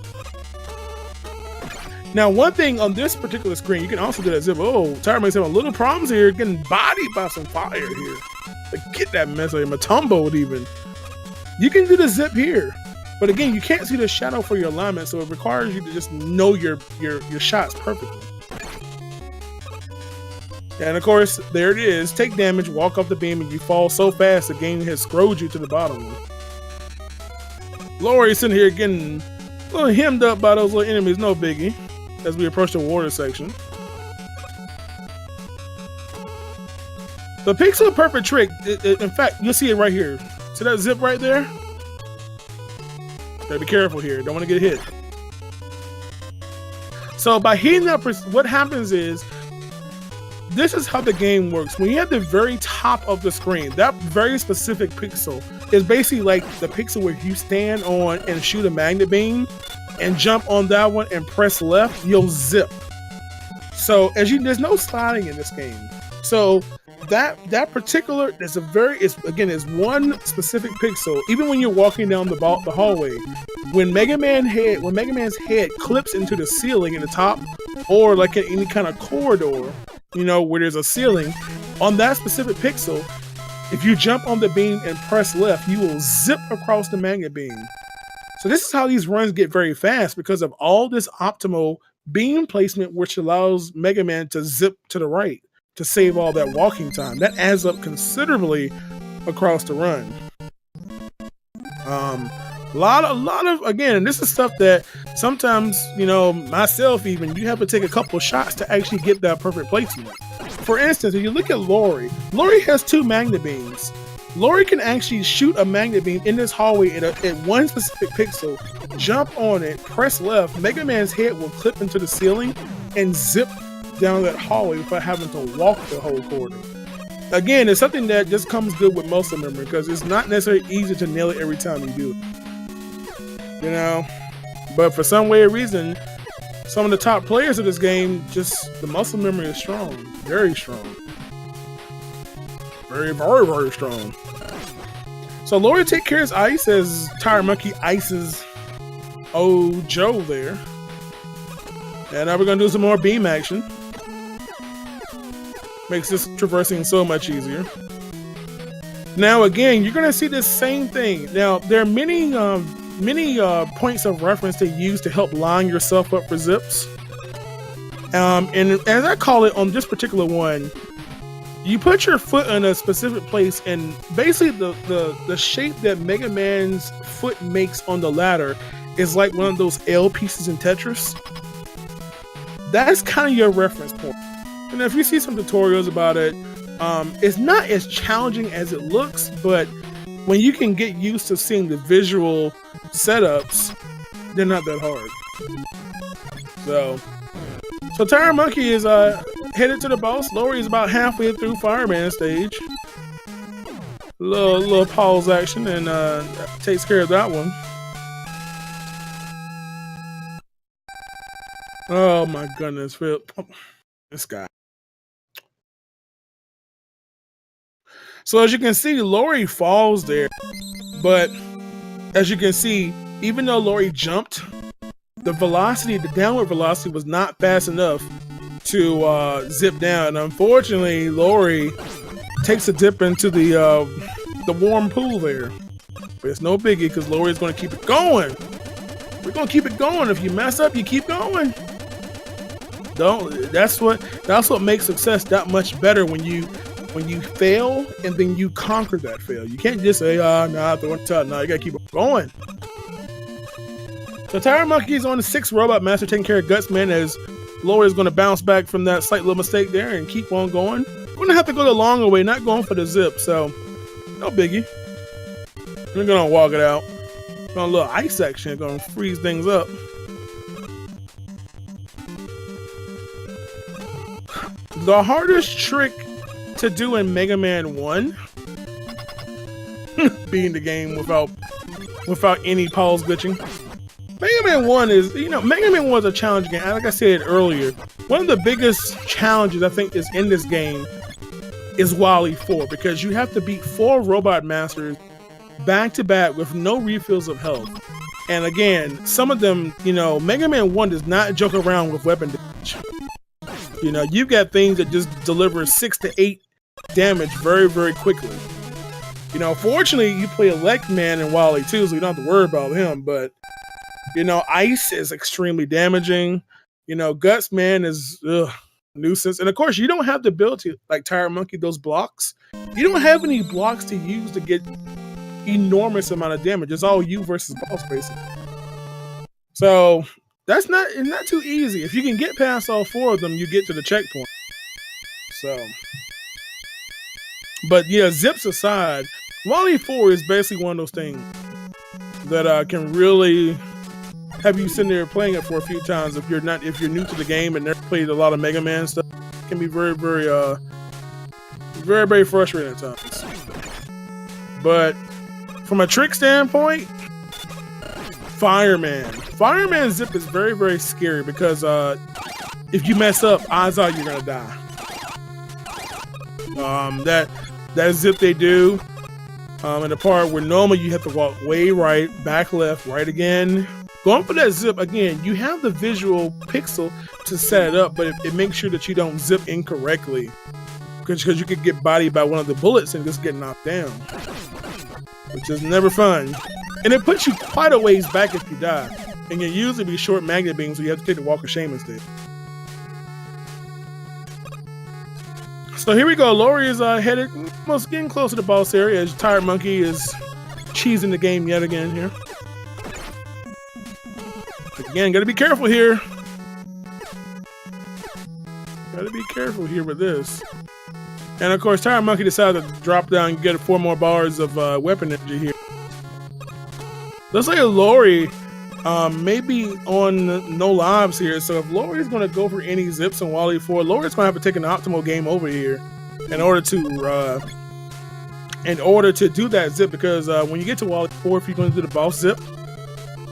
[SPEAKER 1] Now, one thing on this particular screen, you can also do that zip. Oh, T1redMonkey's having little problems here, getting bodied by some fire here. Like, get that mess out of him, Matumboed even. You can do the zip here, but again, you can't see the shadow for your alignment, so it requires you to just know your shots perfectly. And of course, there it is. Take damage, walk off the beam, and you fall so fast the game has scrolled you to the bottom. Laurie's sitting here getting a little hemmed up by those little enemies, no biggie, as we approach the water section. The pixel perfect trick, in fact, you'll see it right here. See that zip right there? Gotta be careful here, don't want to get hit. So by hitting up, what happens is, this is how the game works. When you have the very top of the screen, that very specific pixel is basically like the pixel where you stand on and shoot a magnet beam and jump on that one and press left, you'll zip. So there's no sliding in this game. So that particular is one specific pixel. Even when you're walking down the hallway, when Mega Man's head clips into the ceiling in the top, or like in any kind of corridor, you know, where there's a ceiling, on that specific pixel, if you jump on the beam and press left, you will zip across the magnet beam. So this is how these runs get very fast, because of all this optimal beam placement, which allows Mega Man to zip to the right to save all that walking time. That adds up considerably across the run. A lot of, again, and this is stuff that sometimes, you know, myself even, you have to take a couple shots to actually get that perfect placement. For instance, if you look at Laurie has two magnet beams. Laurie can actually shoot a magnet beam in this hallway at one specific pixel, jump on it, press left, Mega Man's head will clip into the ceiling and zip down that hallway without having to walk the whole corridor. Again, it's something that just comes good with muscle memory, because it's not necessarily easy to nail it every time you do it. You know, but for some way or reason, some of the top players of this game, just the muscle memory is strong, very strong, very, very, very strong. So Laurie take care of ice as T1redMonkey ices old Joe there, and now we're gonna do some more beam action. Makes this traversing so much easier. Now again, you're gonna see this same thing. Now there are many points of reference to use to help line yourself up for zips. And as I call it on this particular one, you put your foot in a specific place, and basically the shape that Mega Man's foot makes on the ladder is like one of those L pieces in Tetris. That's kind of your reference point. And if you see some tutorials about it, it's not as challenging as it looks, but when you can get used to seeing the visual setups, they're not that hard. So T1redMonkey is headed to the boss. Laurie is about halfway through Fireman stage. Little pause action and takes care of that one. Oh my goodness, Phil. This guy. So as you can see, Laurie falls there, but as you can see, even though Laurie jumped, the velocity, the downward velocity was not fast enough to zip down. Unfortunately, Laurie takes a dip into the warm pool there. But it's no biggie because Laurie's going to keep it going. We're going to keep it going. If you mess up, you keep going. That's what makes success that much better when you fail and then you conquer that fail. You can't just say, nah, throw it out. No, you got to keep it going. So T1redMonkey is on the 6th Robot Master taking care of Gutsman as Laurie is going to bounce back from that slight little mistake there and keep on going. We're going to have to go the longer way, not going for the zip, so no biggie. We're going to walk it out. Got a little ice action, going to freeze things up. The hardest trick to do in Mega Man 1, beating the game without any pause glitching. Mega Man 1 is, Mega Man 1 is a challenge game. Like I said earlier, one of the biggest challenges I think is in this game is Wily 4, because you have to beat 4 Robot Masters back to back with no refills of health. And again, some of them, Mega Man 1 does not joke around with weapon damage. You've got things that just deliver 6 to 8 damage very, very quickly. Fortunately, you play Elect Man and Wily too, so you don't have to worry about him, but Ice is extremely damaging. Guts Man is nuisance. And of course, you don't have the ability, like T1redMonkey, those blocks. You don't have any blocks to use to get enormous amount of damage. It's all you versus boss, basically. So that's not too easy. If you can get past all 4 of them, you get to the checkpoint. So, but yeah, zips aside, Wally 4 is basically one of those things that can really have you sitting there playing it for a few times. If you're new to the game and never played a lot of Mega Man stuff, it can be very, very, very, very frustrating at times. But from a trick standpoint, Fireman zip is very, very scary because if you mess up, odds are you're gonna die. That zip they do, in the part where normally you have to walk way right, back left, right again. Going for that zip, again, you have the visual pixel to set it up, but it makes sure that you don't zip incorrectly. Because you could get bodied by one of the bullets and just get knocked down. Which is never fun. And it puts you quite a ways back if you die. And you usually be short magnet beams, so you have to take the Walk of Shame instead. So here we go. Laurie is headed, almost getting close to the boss area as T1redMonkey is cheesing the game yet again here. Again, gotta be careful here. Gotta be careful here with this. And of course, T1redMonkey decided to drop down and get 4 more bars of weapon energy here. Looks like Laurie may be on no lives here. So if Laurie's going to go for any zips on Wally 4, Laurie's going to have to take an optimal game over here in order to do that zip. Because when you get to Wally 4, if you're going to do the boss zip,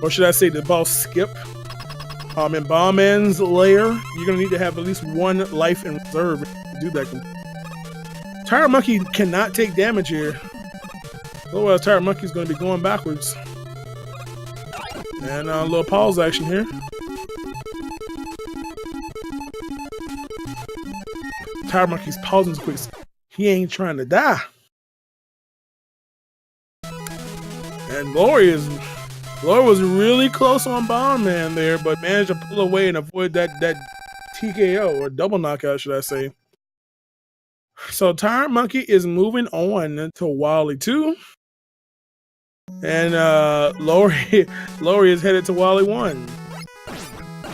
[SPEAKER 1] or should I say the boss skip, in Bombman's lair, you're going to need to have at least 1 life in reserve to do that. T1redMonkey cannot take damage here. Otherwise, T1redMonkey's going to be going backwards. And a little pause action here. T1redMonkey's pausing quick. He ain't trying to die. And Laurie was really close on Bombman there, but managed to pull away and avoid that TKO, or double knockout, should I say. So T1redMonkey is moving on to Wally 2. And Laurie is headed to Wally 1.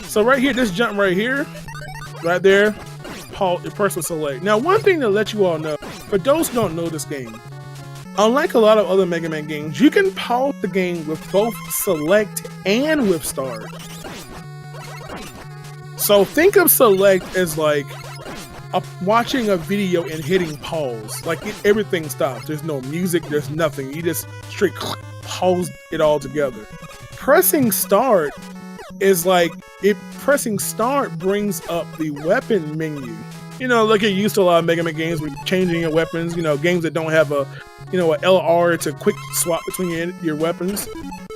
[SPEAKER 1] So right here, this jump right here, right there, the personal select. Now, one thing to let you all know, for those who don't know this game, Unlike a lot of other Mega Man games, you can pause the game with both select and with start. So think of select as like watching a video and hitting pause. Like everything stops. There's no music, there's nothing. You just straight pause it all together. Pressing start is like, pressing start brings up the weapon menu. You know, like you're used to a lot of Mega Man games with changing your weapons, you know, games that don't have a LR to quick swap between your weapons.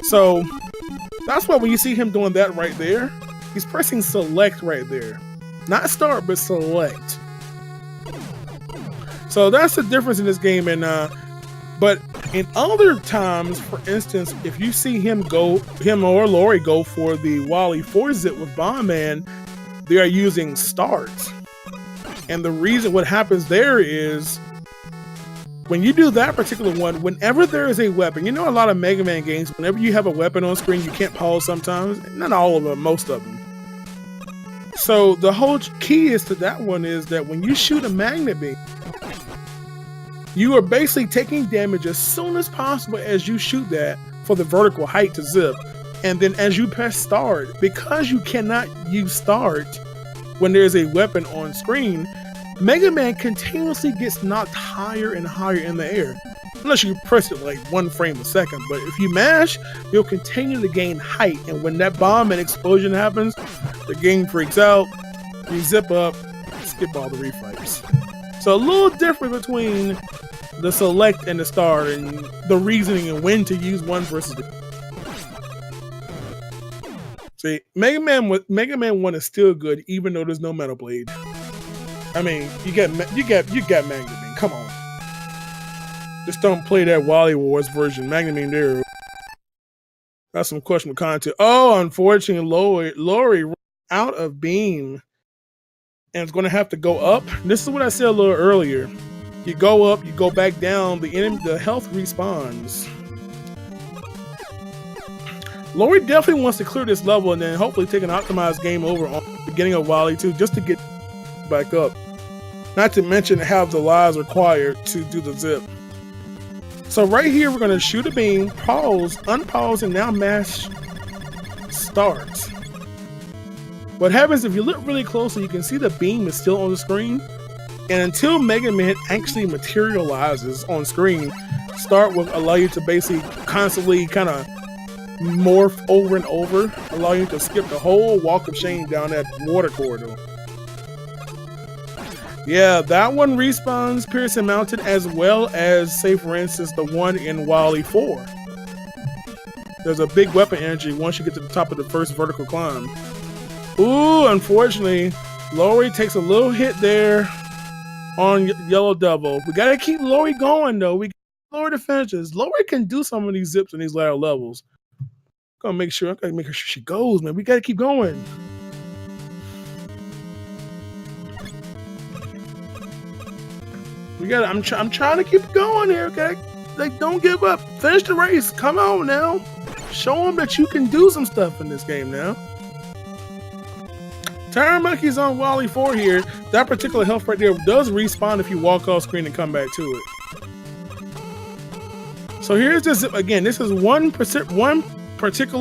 [SPEAKER 1] So that's why when you see him doing that right there, he's pressing select right there. Not start, but select. So that's the difference in this game. And but in other times, for instance, if you see him or Laurie go for the Wally 4 zip with Bomberman, they are using start. And the reason what happens there is when you do that particular one, whenever there is a weapon, you know, a lot of Mega Man games, whenever you have a weapon on screen, you can't pause sometimes. Not all of them, most of them. So the whole key is to that one is that when you shoot a magnet beam, you are basically taking damage as soon as possible as you shoot that for the vertical height to zip. And then as you press start, because you cannot use start when there's a weapon on screen, Mega Man continuously gets knocked higher and higher in the air. Unless you press it like 1 frame a second. But if you mash, you'll continue to gain height. And when that bomb and explosion happens, the game freaks out, you zip up, skip all the refights. So a little different between the select and the start and the reasoning and when to use one versus the other. See, Mega Man 1 is still good even though there's no Metal Blade. I mean, you got Magnet Beam. Come on. Just don't play that Wally Wars version. Magnet Beam there. That's some questionable content. Oh, unfortunately, Laurie ran out of beam and it's going to have to go up. This is what I said a little earlier. You go up, you go back down, the health respawns. Laurie definitely wants to clear this level and then hopefully take an optimized game over on the beginning of Wally 2 just to get back up. Not to mention have the lives required to do the zip. So right here we're going to shoot a beam, pause, unpause, and now mash start. What happens if you look really closely, you can see the beam is still on the screen. And until Mega Man actually materializes on screen, start will allow you to basically constantly kind of morph over and over, allow you to skip the whole walk of shame down that water corridor. Yeah, that one respawns Pearson Mountain as well as, say for instance, the one in Wally 4. There's a big weapon energy once you get to the top of the first vertical climb. Ooh, unfortunately, Laurie takes a little hit there on Yellow Devil. We gotta keep Laurie going though. We got Laurie to finish this. Laurie can do some of these zips in these latter levels. I'm gonna make sure she goes, man. We gotta keep going. I'm trying to keep going here, okay? Like, don't give up. Finish the race. Come on now. Show them that you can do some stuff in this game now. T1redMonkey's on Wally 4 here. That particular health right there does respawn if you walk off screen and come back to it. So here's this again. This is one particular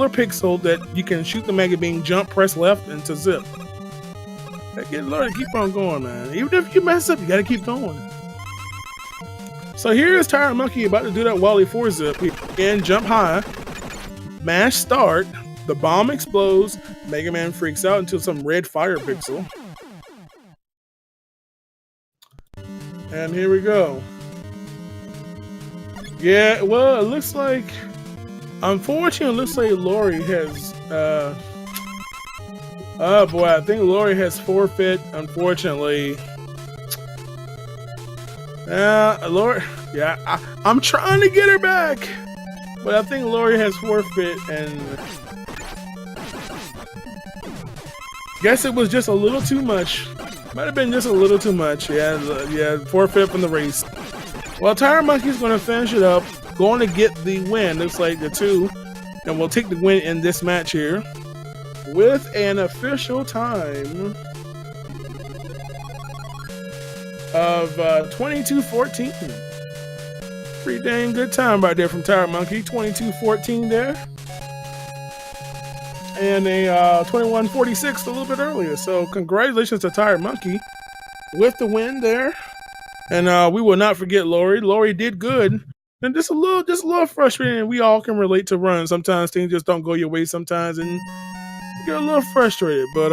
[SPEAKER 1] pixel that you can shoot the Mega Beam, jump, press left, and to zip. Get Lord, keep on going, man. Even if you mess up, you gotta keep going. So here's T1redMonkey about to do that Wally 4 zip. Again, jump high, mash start, the bomb explodes, Mega Man freaks out into some red fire pixel. And here we go. Yeah, well, it looks like, unfortunately, it looks like Laurie has, oh boy, I think Laurie has forfeit, unfortunately. Laurie, yeah, I'm trying to get her back, but I think Laurie has forfeit, and guess it was just a little too much. Might have been just a little too much. Yeah, forfeit from the race. Well, T1redMonkey's going to finish it up, going to get the win. Looks like the 2, and we'll take the win in this match here with an official time of 22:14. Pretty dang good time right there from Tired Monkey. 22-14 there. And a 21-46 a little bit earlier. So congratulations to Tired Monkey with the win there. And we will not forget Laurie. Laurie did good. And just a little frustrating. We all can relate to runs. Sometimes things just don't go your way sometimes, and you get a little frustrated. But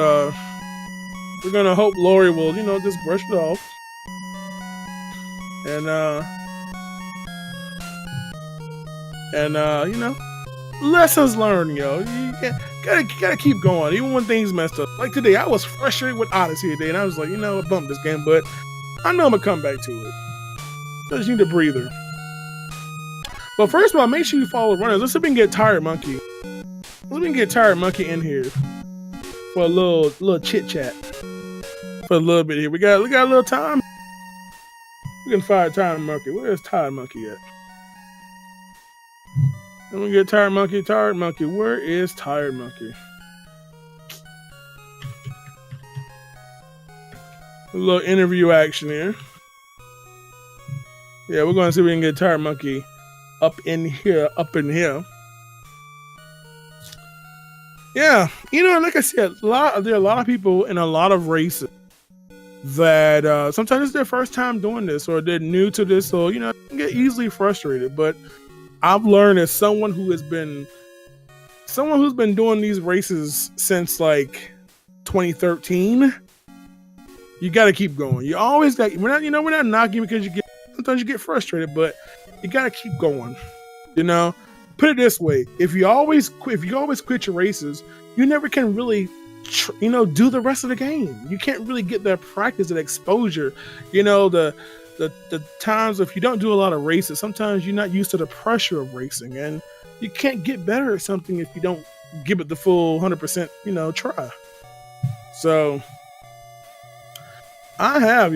[SPEAKER 1] we're gonna hope Laurie will, just brush it off. And lessons learned, yo. You gotta keep going, even when things messed up. Like today, I was frustrated with Odyssey today, and I was like, I bumped this game, but I know I'm gonna come back to it. Just need a breather. But first of all, make sure you follow runners. Let's see if we can get Tired Monkey. Let's see if we can get Tired Monkey in here for a little chit chat for a little bit here. We got a little time. We can find Tired Monkey. Where's Tired Monkey at? Let me get Tired Monkey. Tired Monkey. Where is Tired Monkey? A little interview action here. Yeah, we're going to see if we can get Tired Monkey up in here. Yeah, like I said, there are a lot of people in a lot of races that sometimes it's their first time doing this, or they're new to this, so they can get easily frustrated. But I've learned as someone who's been doing these races since like 2013, you got to keep going. You always got. We're not knocking because sometimes you get frustrated, but you got to keep going. Put it this way: if you always quit your races, you never can really, do the rest of the game. You can't really get that practice, that exposure. The times if you don't do a lot of races, sometimes you're not used to the pressure of racing, and you can't get better at something if you don't give it the full 100%, try. So I have,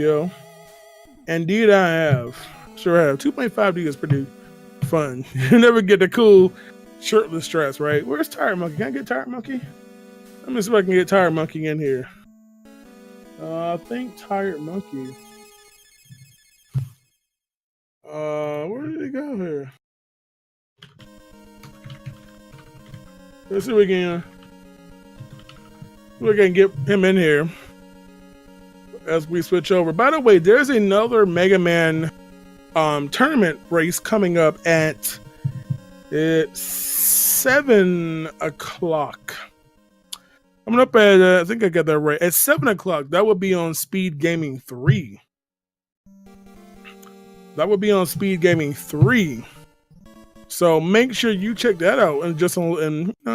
[SPEAKER 1] indeed I have. Sure have. 2.5D is pretty fun. You never get the cool shirtless strats, right? Where's Tired Monkey? Can I get Tired Monkey? Let me see if I can get Tired Monkey in here. I think Tired Monkey. Where did he go here? Let's see if we can get him in here as we switch over. By the way, there's another Mega Man tournament race coming up at 7 o'clock. Coming up at I think I got that right, at 7 o'clock. That would be on Speed Gaming 3. So make sure you check that out. And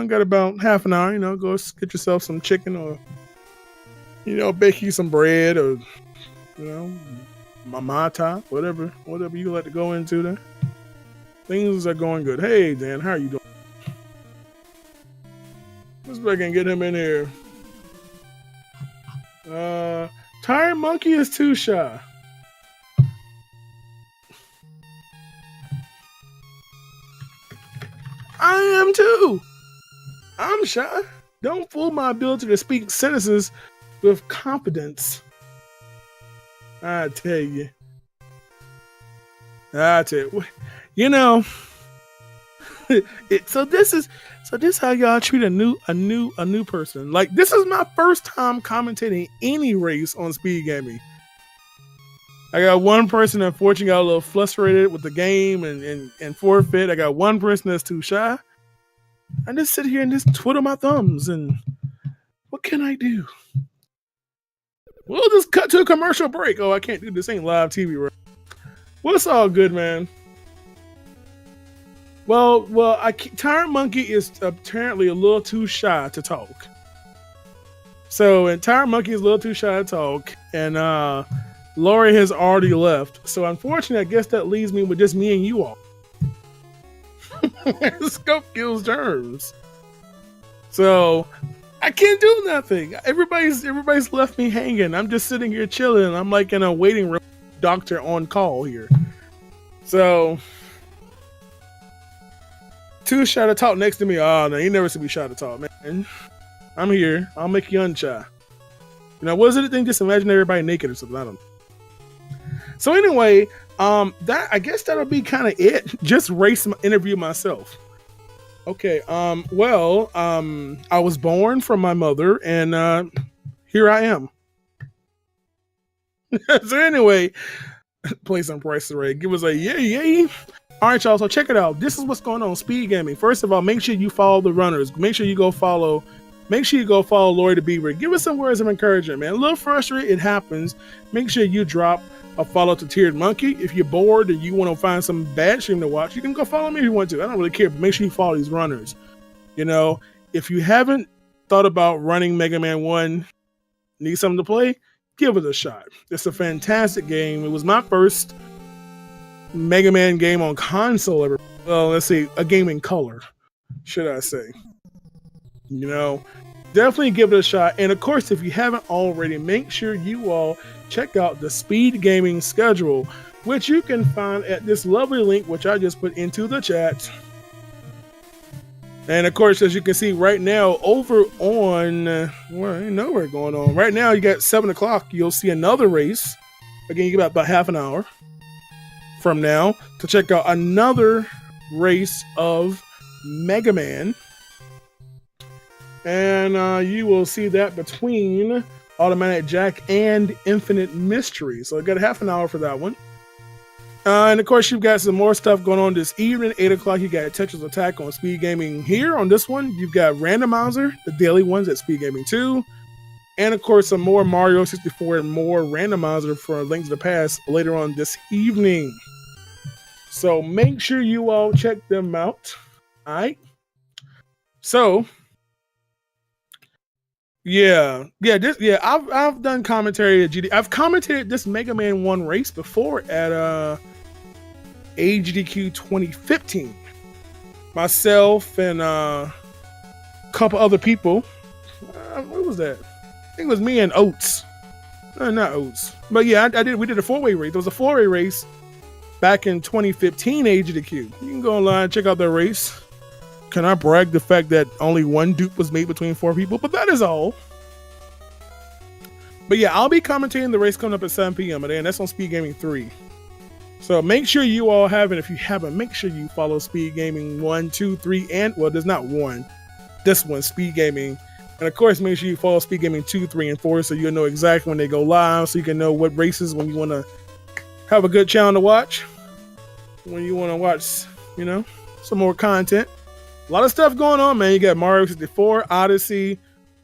[SPEAKER 1] got about half an hour. Go get yourself some chicken, or bake you some bread, or mamata, whatever you like to go into there. Things are going good. Hey Dan, how are you doing? Let's see if I can get him in here. Tired Monkey is too shy. I am too. I'm shy. Don't fool my ability to speak sentences with confidence. I tell you. So this is how y'all treat a new person. Like, this is my first time commentating any race on Speed Gaming. I got one person that unfortunately got a little frustrated with the game and forfeit. I got one person that's too shy. I just sit here and just twiddle my thumbs, and what can I do? We'll just cut to a commercial break. Oh, I can't do this. Ain't live TV, right? Well, it's all good, man. Well, Tired Monkey is apparently a little too shy to talk. And Tired Monkey is a little too shy to talk, and Laurie has already left. So unfortunately, I guess that leaves me with just me and you all. Scope kills germs. So I can't do nothing. Everybody's left me hanging. I'm just sitting here chilling. I'm like in a waiting room, doctor on call here. So too shy to talk next to me. Oh no, you never see me shy to talk, man. I'm here. I'll make you unshy. What is it thing? Just imagine everybody naked or something. I don't know. So anyway, That I guess that'll be kind of it. Just interview myself. Okay. Well, I was born from my mother, and here I am. So anyway, play some Price is Right. Give us a yay. All right, y'all. So check it out. This is what's going on. Speed gaming. First of all, make sure you follow the runners. Make sure you go follow LaurieDeBeaver. Give us some words of encouragement, man. A little frustrated, it happens. Make sure you drop a follow to T1redMonkey. If you're bored and you want to find some bad stream to watch, you can go follow me if you want to. I don't really care, but make sure you follow these runners. You know, if you haven't thought about running Mega Man 1, need something to play, give it a shot. It's a fantastic game. It was my first Mega Man game on console ever. Well, let's see, a game in color, should I say. You know, definitely give it a shot. And of course, if you haven't already, make sure you all check out the speed gaming schedule, which you can find at this lovely link, which I just put into the chat. And of course, as you can see right now, over on, well, ain't nowhere going on. Right now, you got 7 o'clock. You'll see another race. Again, you got about half an hour from now to check out another race of Mega Man. And you will see that between Automatic Jack and Infinite Mystery. So you got half an hour for that one. And of course, you've got some more stuff going on this evening. 8 o'clock, you got Tetris Attack on Speed Gaming here. On this one, you've got Randomizer, the daily ones at Speed Gaming 2. And of course, some more Mario 64 and more Randomizer for Link to the Past later on this evening. So make sure you all check them out. All right. So, I've done commentary at GD. I've commentated this Mega Man 1 race before at AGDQ 2015. Myself and a couple other people. What was that? I think it was me and Oates. Not Oates. But yeah, we did a 4-way race. There was a 4-way race back in 2015 AGDQ. You can go online and check out that race. Can I brag the fact that only one dupe was made between 4 people? But that is all. But yeah, I'll be commentating the race coming up at 7 p.m. today, and that's on Speed Gaming 3. So make sure you all have it. If you haven't, make sure you follow Speed Gaming 1, 2, 3, and, well, there's not one. This one, Speed Gaming. And of course, make sure you follow Speed Gaming 2, 3, and 4 so you'll know exactly when they go live, so you can know what races when you want to have a good channel to watch. When you want to watch, you know, some more content. A lot of stuff going on, man. You got Mario 64, Odyssey,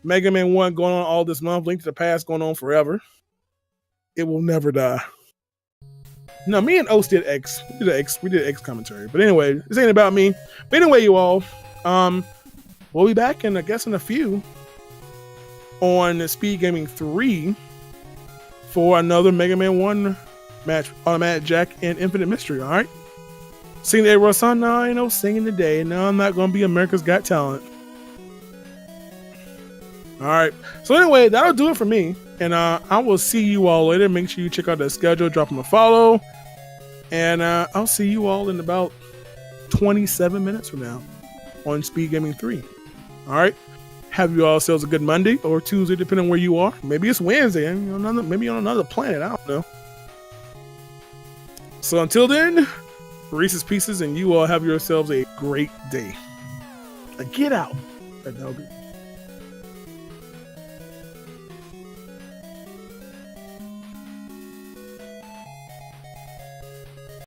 [SPEAKER 1] Mega Man 1 going on all this month, Link to the Past going on forever. It will never die. No, me and Oates did X. We did X commentary. But anyway, this ain't about me. But anyway, you all, we'll be back in, I guess, in a few on Speed Gaming 3 for another Mega Man 1 match, Automatic Jack and Infinite Mystery, all right? Singing the Ross song? No, ain't no singing today. No, I'm not going to be America's Got Talent. All right. So anyway, that'll do it for me. And I will see you all later. Make sure you check out that schedule. Drop them a follow. And I'll see you all in about 27 minutes from now on Speed Gaming 3. All right. Have you all yourselves a good Monday or Tuesday, depending on where you are. Maybe it's Wednesday. Maybe on another planet. I don't know. So until then, Reese's Pieces, and you all have yourselves a great day. Now get out.